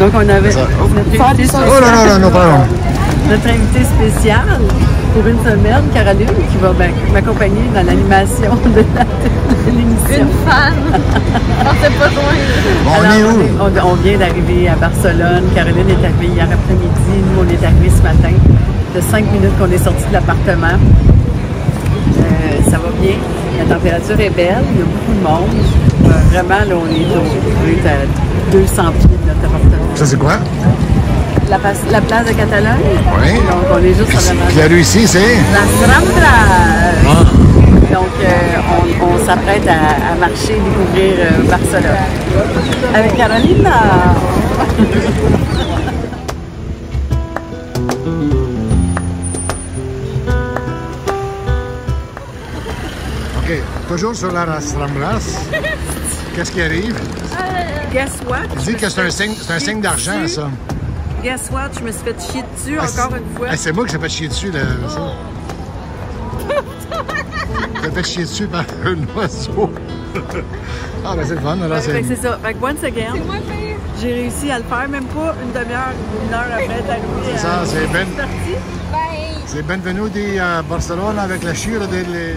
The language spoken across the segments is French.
Donc, on avait notre invité spécial. Oh là, non, pardon. Notre invité spécial pour une semaine, Caroline, qui va m'accompagner dans l'animation de l'émission. Une fan! On sait pas loin. On est où? On vient d'arriver à Barcelone. Caroline est arrivée hier après-midi. Nous, on est arrivés ce matin. De 5 minutes qu'on est sorti de l'appartement. Ça va bien. La température est belle. Il y a beaucoup de monde. Vraiment, là, on est à 200 pieds de notre appartement. Ça, c'est quoi? La place de Catalogne. Oui. Donc, on est juste en avant. Puis la rue ici, c'est? La Ramblas. Ah. Donc, on s'apprête à marcher, découvrir Barcelone. Avec Caroline. OK. Toujours sur la Ramblas. Qu'est-ce qui arrive? Guess what? Tu dis que c'est un signe d'argent, ça. Guess what? Je me suis fait chier dessus encore une fois. C'est moi qui s'est fait chier dessus, là, ça. Je fait chier dessus par un oiseau. Ah, ben c'est le fun, là. C'est ça. Fait que once again, j'ai réussi à le faire, même pas une demi-heure, une heure après être arrivé. C'est ça, c'est ben. Bye! C'est benvenuti à Barcelone avec la chire de les.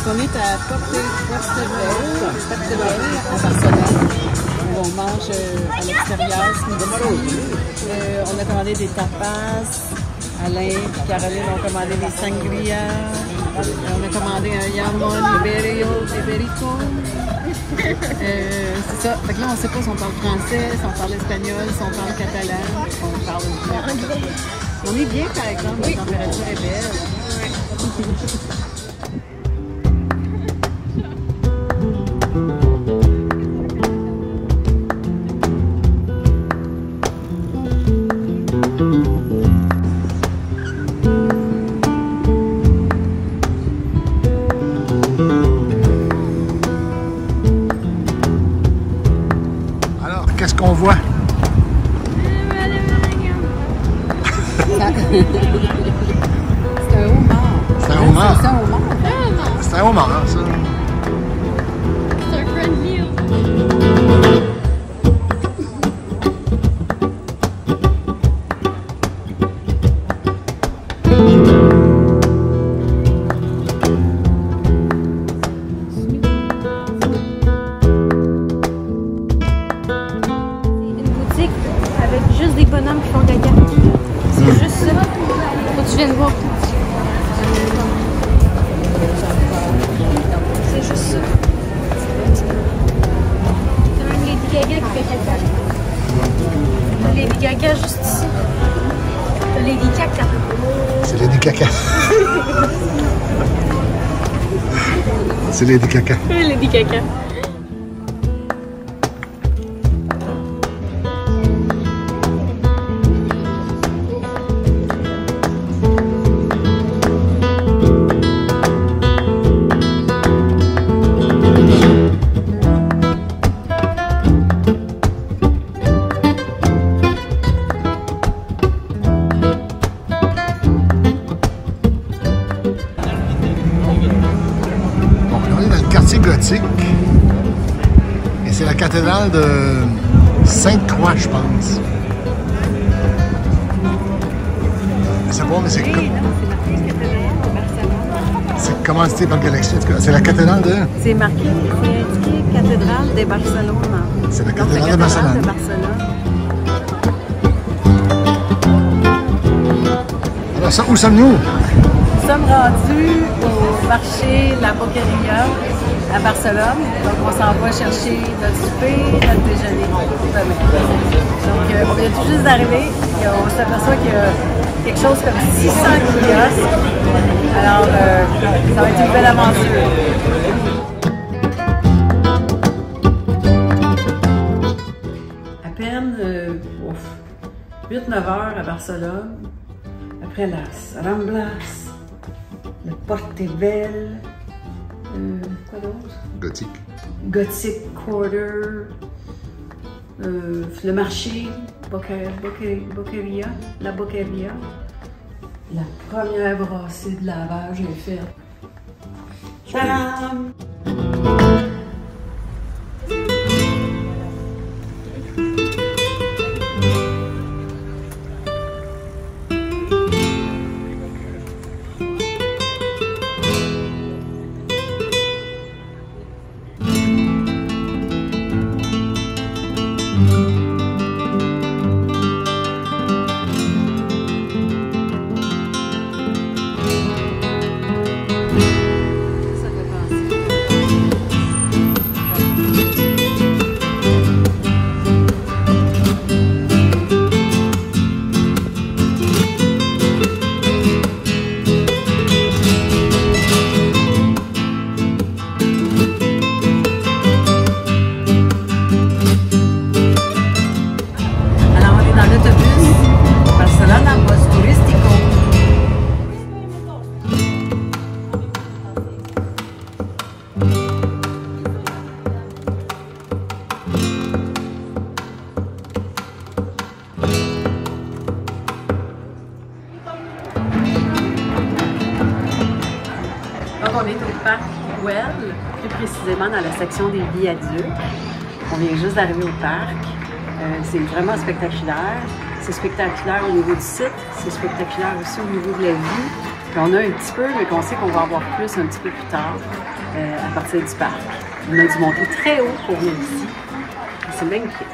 On est à Portebel à Barcelone. On mange à l'extérieur ce midi. On a commandé des tapas. Alain et Caroline ont commandé des sangria. On a commandé un jamon ibérico. C'est ça. Fait que là, on ne sait pas si on parle français, si on parle espagnol, si on parle catalan, si on parle anglais. On est bien, par exemple. La température est belle. Qu'est-ce qu'on voit? C'est un homard. C'est un homard. C'est un homard. C'est un homard, hein, ça. C'est un friendly. Avec juste des bonhommes qui font caca. C'est juste ça. Faut que tu viennes voir. C'est juste ça. C'est même Lady Gaga qui fait caca. Lady Gaga juste ici. Lady Caca. C'est Lady Caca. C'est Lady Caca. Lady Caca. Gothique. Et c'est la cathédrale de Sainte-Croix, je pense. C'est bon, mais c'est Oui, non, c'est marqué cathédrale de Barcelone. C'est commandité par Galaxy. C'est la cathédrale de. C'est marqué, c'est indiqué cathédrale de Barcelone. C'est la Donc, cathédrale de Barcelone. Alors, ça, où sommes-nous? Nous sommes rendus au marché La Boqueria à Barcelone. Donc, on s'en va chercher notre souper, notre déjeuner. Donc, on vient tout juste d'arriver et on s'aperçoit qu'il y a quelque chose comme 600 kiosques. Alors, ça va être une belle aventure. À peine 8-9 heures à Barcelone. Après las Ramblas, le Portebel, Quoi d'autre? Gothique. Gothic Quarter. Le marché, Boqueria, la Boqueria. La première brassée de lavage est faite. Tadam! On est au parc Güell, plus précisément dans la section des viaducs. On vient juste d'arriver au parc. C'est vraiment spectaculaire. C'est spectaculaire au niveau du site, c'est spectaculaire aussi au niveau de la vue. Puis on a un petit peu, mais qu'on sait qu'on va avoir plus un petit peu plus tard à partir du parc. On a dû monter très haut pour venir ici. C'est magnifique.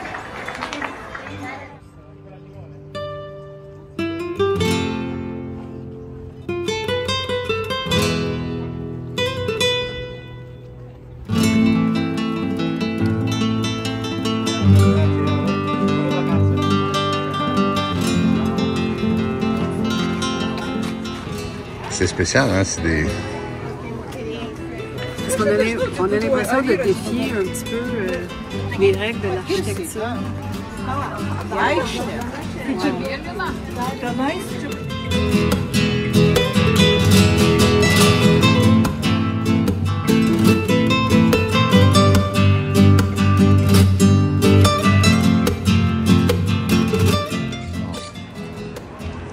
C'est spécial, hein? C'est des... Parce qu'on a l'impression de défier un petit peu les règles de l'architecture.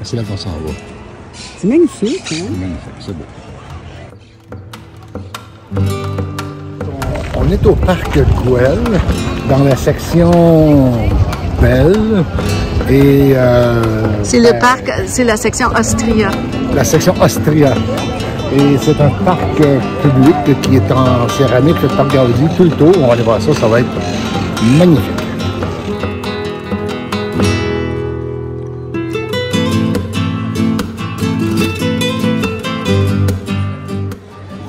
C'est là qu'on s'en va. C'est magnifique, hein? Magnifique, c'est beau. On est au parc Güell, dans la section Belle. Et c'est le parc, c'est la section Austria. La section Austria. Et c'est un parc public qui est en céramique fait par Gaudi tout le tour. On va aller voir ça, ça va être magnifique.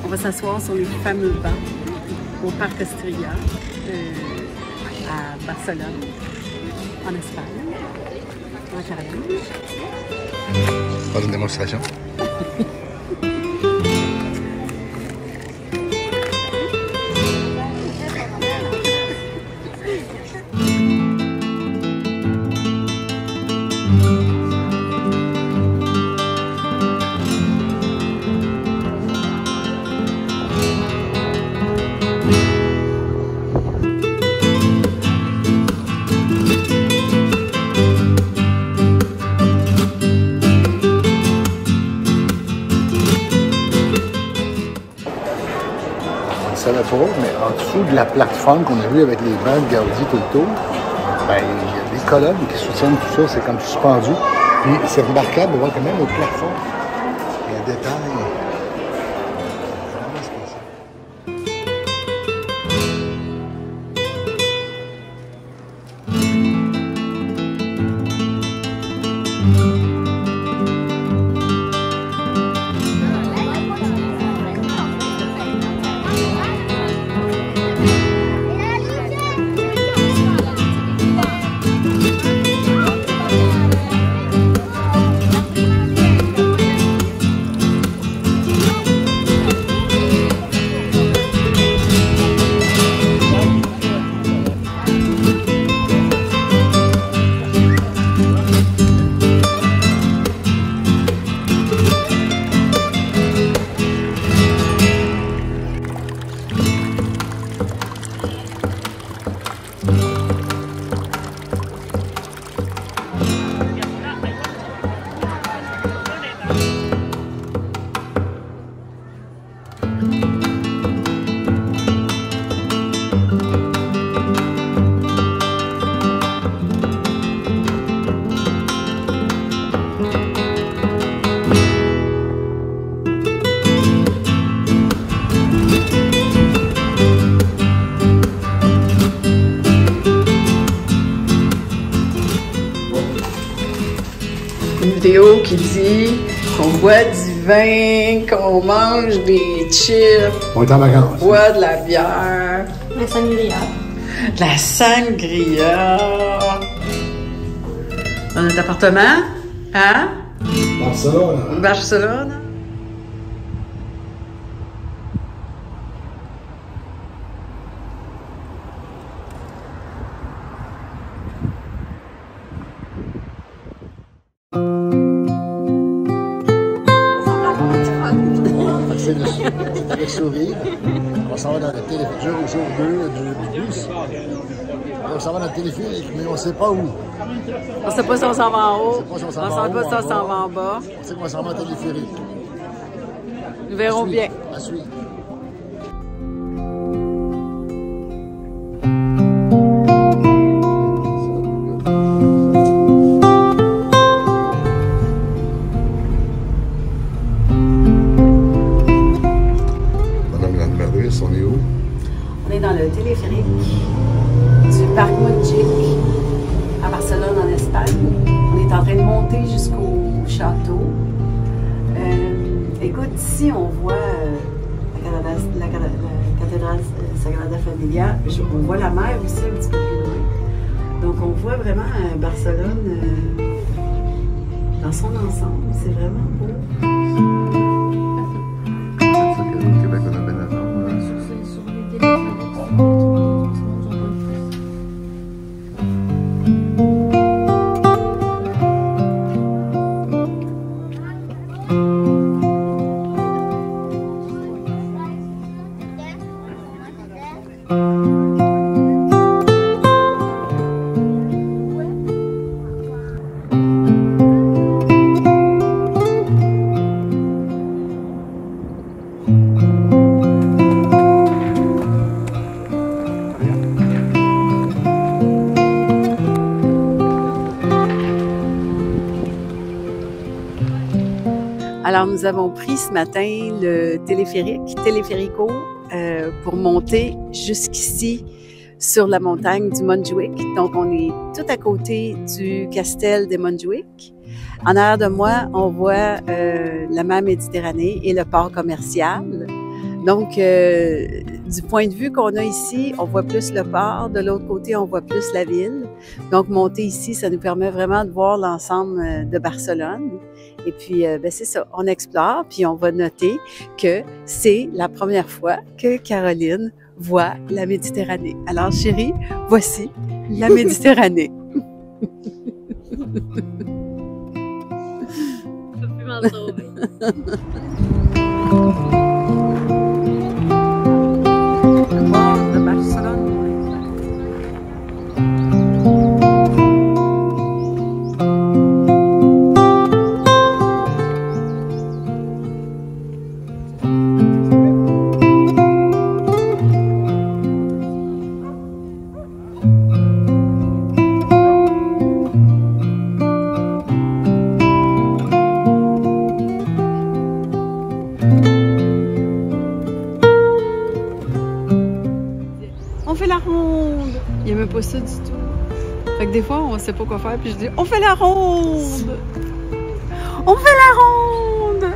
On va s'asseoir sur les fameux bancs au parc Austria à Barcelone, en Espagne, en Caraïbes. Pas une démonstration. Je ne savais pas, mais en dessous de la plateforme qu'on a vue avec les bancs de Gaudi tout le tour, ben, il y a des colonnes qui soutiennent tout ça, c'est comme suspendu. Puis c'est remarquable de voir quand même au plafond, il y a un détail. Vraiment spécial. vidéo qui dit qu'on boit du vin, qu'on mange des chips, On est en vacances. boit de la bière, La sangria. de la sangria. Dans notre appartement, hein? Barcelone. Barcelone. C'est le sourire. On s'en va dans le téléphérique. Jour 2 du bus. On s'en va dans le téléphérique, mais on ne sait pas où. On sait pas si on s'en va en haut. On sait pas si on On s'en va sait en pas haut, si on s'en va en bas. On sait qu'on s'en va en téléphérique. Nous verrons bien. À suivre. Madame l'Admiratrice, on est où? On est dans le téléphérique du Parc Montjuïc à Barcelone, en Espagne. On est en train de monter jusqu'au château. Écoute, ici, on voit la cathédrale Sagrada Familia. On voit la mer aussi un petit peu plus loin. Donc, on voit vraiment Barcelone dans son ensemble. C'est vraiment beau. Au Québec, on a bien avant. Alors, nous avons pris ce matin le téléphérico, pour monter jusqu'ici sur la montagne du Montjuïc. Donc, on est tout à côté du Castel de Montjuïc. En arrière de moi, on voit la mer Méditerranée et le port commercial. Donc, du point de vue qu'on a ici, on voit plus le port. De l'autre côté, on voit plus la ville. Donc, monter ici, ça nous permet vraiment de voir l'ensemble de Barcelone. Et puis, c'est ça, on explore, puis on va noter que c'est la première fois que Caroline voit la Méditerranée. Alors, chérie, voici la Méditerranée. Je peux plus m'en sauver. Le port de Barcelone. On fait la ronde. Il n'aimait pas ça du tout. Fait que des fois, on sait pas quoi faire, puis je dis on fait la ronde. On fait la ronde.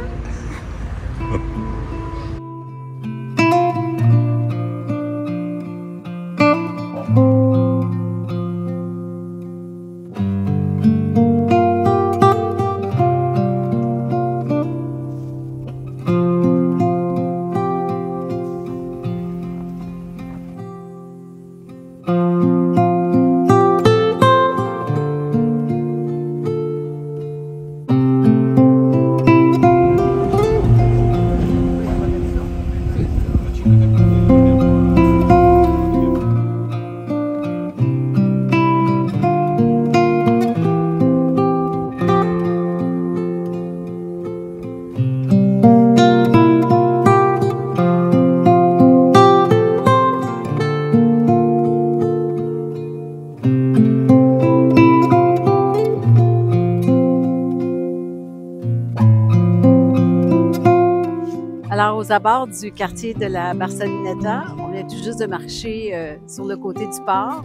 Alors, aux abords du quartier de la Barceloneta, on vient tout juste de marcher sur le côté du port.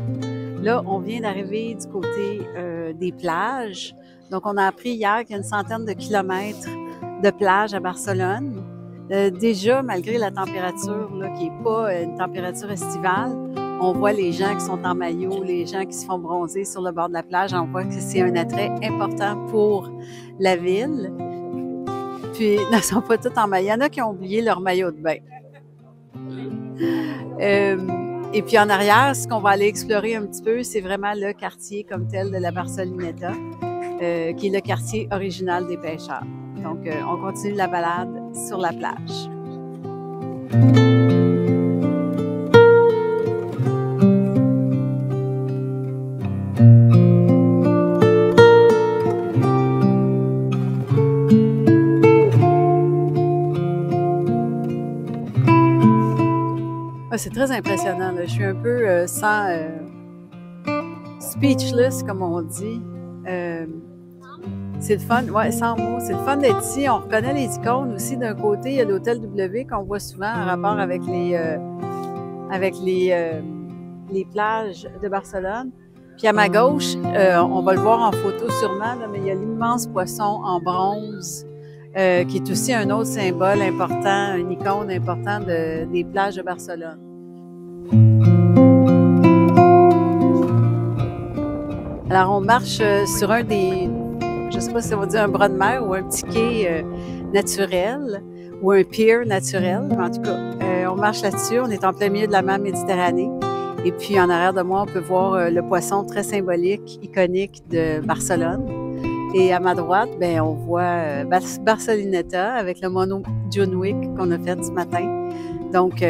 Là, on vient d'arriver du côté des plages. Donc, on a appris hier qu'il y a une centaine de kilomètres de plage à Barcelone. Déjà, malgré la température, là, qui n'est pas une température estivale, on voit les gens qui sont en maillot, les gens qui se font bronzer sur le bord de la plage. On voit que c'est un attrait important pour la ville. Puis, ils ne sont pas tous en maillot. Il y en a qui ont oublié leur maillot de bain. Et puis, en arrière, ce qu'on va aller explorer un petit peu, c'est vraiment le quartier comme tel de la Barceloneta, qui est le quartier original des pêcheurs. Donc, on continue la balade sur la plage. C'est très impressionnant, là. Je suis un peu speechless, comme on dit. C'est le fun, ouais, sans mots. C'est le fun d'être ici. On reconnaît les icônes aussi. D'un côté, il y a l'hôtel W qu'on voit souvent en rapport avec les plages de Barcelone. Puis à ma gauche, on va le voir en photo sûrement, là, mais il y a l'immense poisson en bronze qui est aussi un autre symbole important, une icône importante des plages de Barcelone. Alors, on marche sur un des, je ne sais pas si on va dire un bras de mer ou un petit quai naturel ou un pier naturel, mais en tout cas, on marche là-dessus, on est en plein milieu de la mer Méditerranée. Et puis, en arrière de moi, on peut voir le poisson très symbolique, iconique de Barcelone. Et à ma droite, ben, on voit Barceloneta avec le mono John Wick qu'on a fait ce matin. Donc,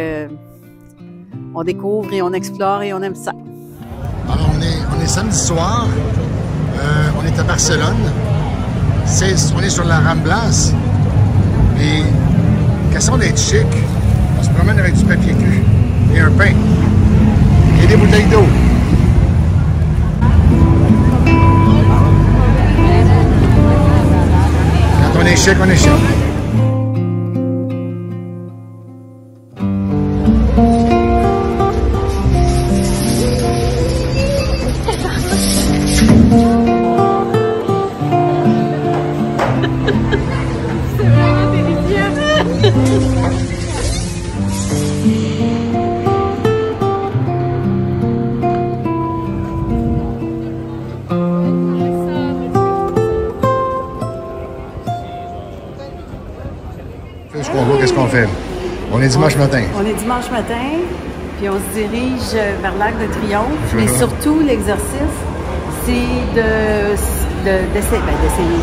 on découvre et on explore et on aime ça. Alors, on est samedi soir. On est à Barcelone. On est sur la Ramblas. Et, question d'être chic, on se promène avec du papier cul et un pain. Et des bouteilles d'eau. Quand on est chic, on est chic. C'est vraiment délicieux! Qu'est-ce qu'on fait? On est dimanche matin. On est dimanche matin, puis on se dirige vers l'Arc de Triomphe, mais surtout l'exercice, c'est d'essayer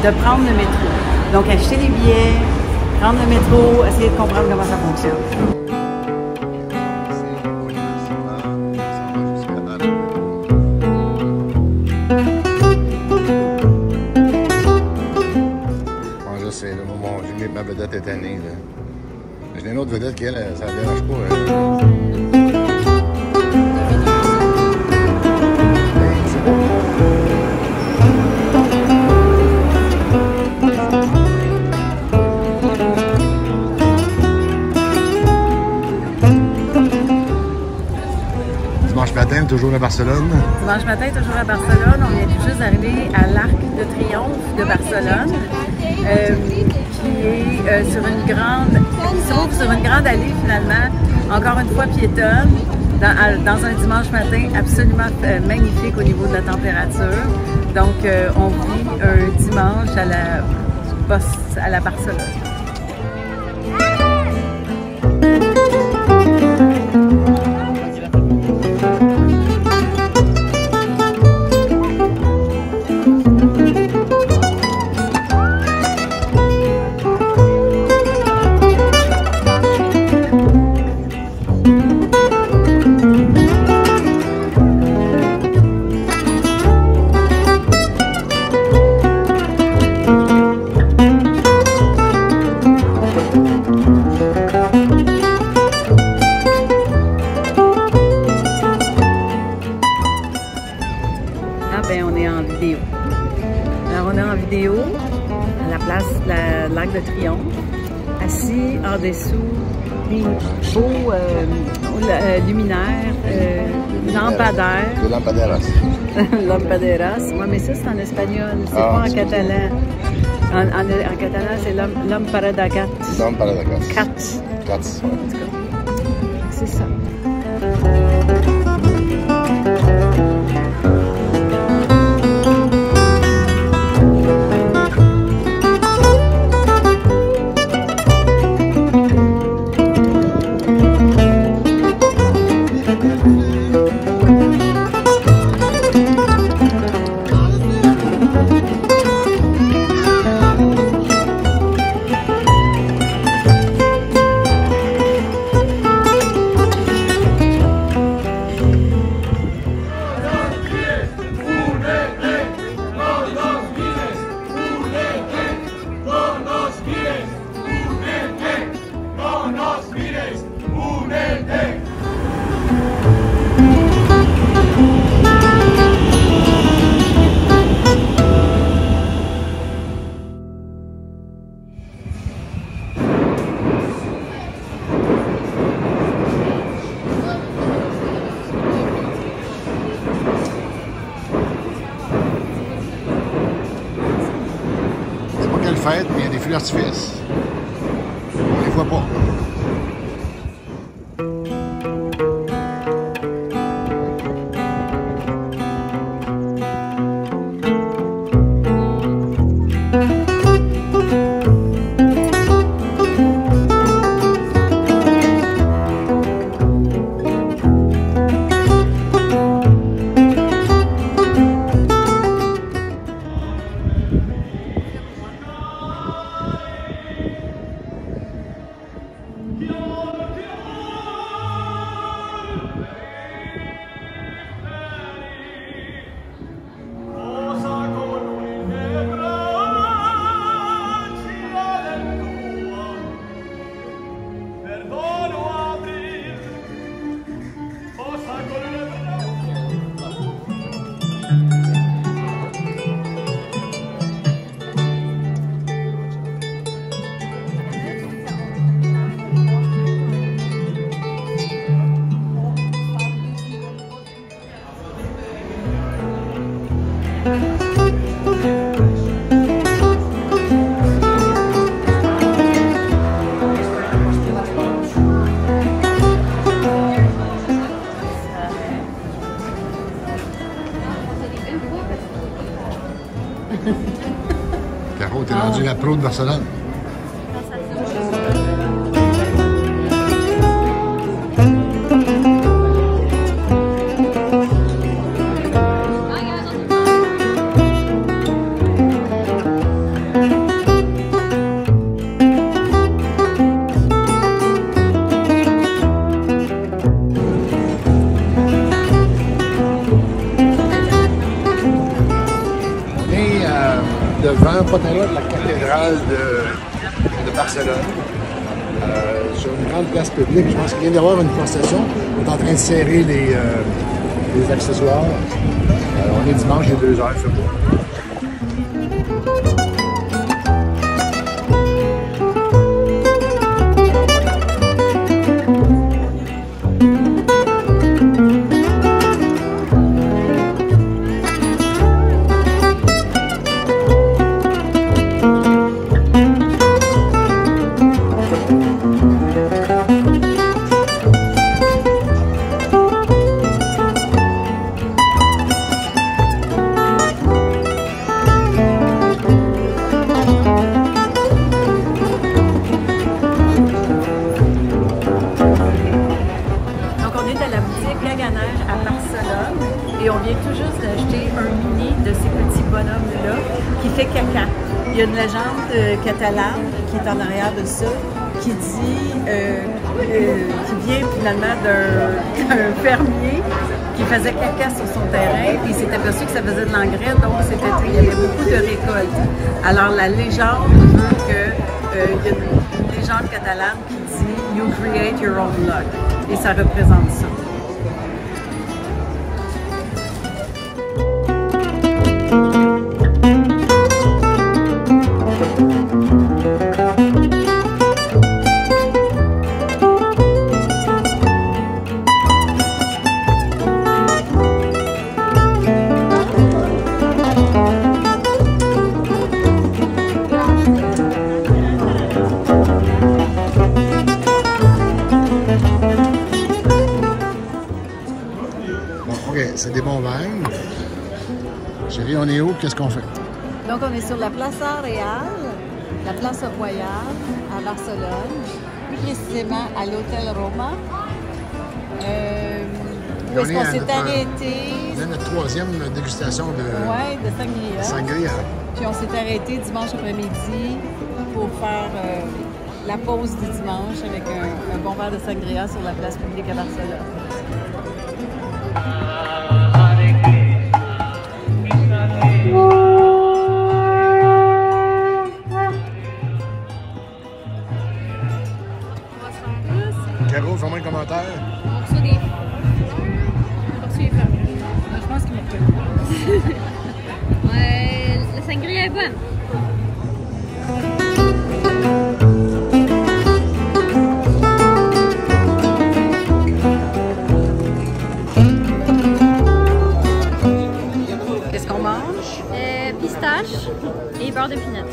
de prendre le métro. Donc acheter des billets, prendre le métro, essayer de comprendre comment ça fonctionne. C'est le moment où ma vedette est tannée. J'ai une autre vedette qui, elle, ça ne dérange pas. C'est bon. Dimanche matin, toujours à Barcelone. Dimanche matin, toujours à Barcelone. On vient tout juste d'arriver à l'Arc de Triomphe de Barcelone. Qui est sur une grande, qui s'ouvre sur une grande allée finalement, encore une fois piétonne, dans un dimanche matin absolument magnifique au niveau de la température. Donc on vit un dimanche à la Barcelone. À la place de l'Arc de Triomphe, assis en dessous des beaux luminaires, lampadaires. De lampaderas. Lampaderas. Oui, mais ça, c'est en espagnol, c'est pas en catalan. En catalan, c'est lamparadagat. Lamparadagat. Cats. Cats, En tout cas, c'est ça. Fête, mais il y a des feux d'artifice. On les voit pas. Caro, t'es rendu la pro de Barcelone. Devant, pas très loin de la cathédrale de Barcelone, sur une grande place publique. Je pense qu'il vient d'avoir une procession. On est en train de serrer les accessoires. On est dimanche, il est 2 heures, c'est bon. Et on vient tout juste d'acheter un mini de ces petits bonhommes-là qui fait caca. Il y a une légende catalane qui est en arrière de ça, qui dit, qui vient finalement d'un fermier qui faisait caca sur son terrain, puis il s'est aperçu que ça faisait de l'engrais, donc il y avait beaucoup de récoltes. Alors la légende veut que, il y a une légende catalane qui dit « You create your own luck », et ça représente ça. des bons vins. Chérie, on est où? Qu'est-ce qu'on fait? Donc, on est sur la Plaza Real, la Plaza Royale à Barcelone, plus précisément à l'Hôtel Roma. Où est-ce qu'on s'est arrêté? On a notre troisième dégustation de sangria. Sangria. Puis on s'est arrêté dimanche après-midi pour faire la pause du dimanche avec un bon verre de sangria sur la place publique à Barcelone. Caro, fais-moi un commentaire. On reçoit des... On reçoit les femmes. Je pense qu'il m'a fait. Ouais, la sangria est bonne. Qu'est-ce qu'on mange? Pistache et beurre de pinot.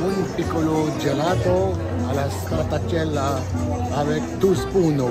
Un piccolo gelato alla stracciatella avec 2 spunos.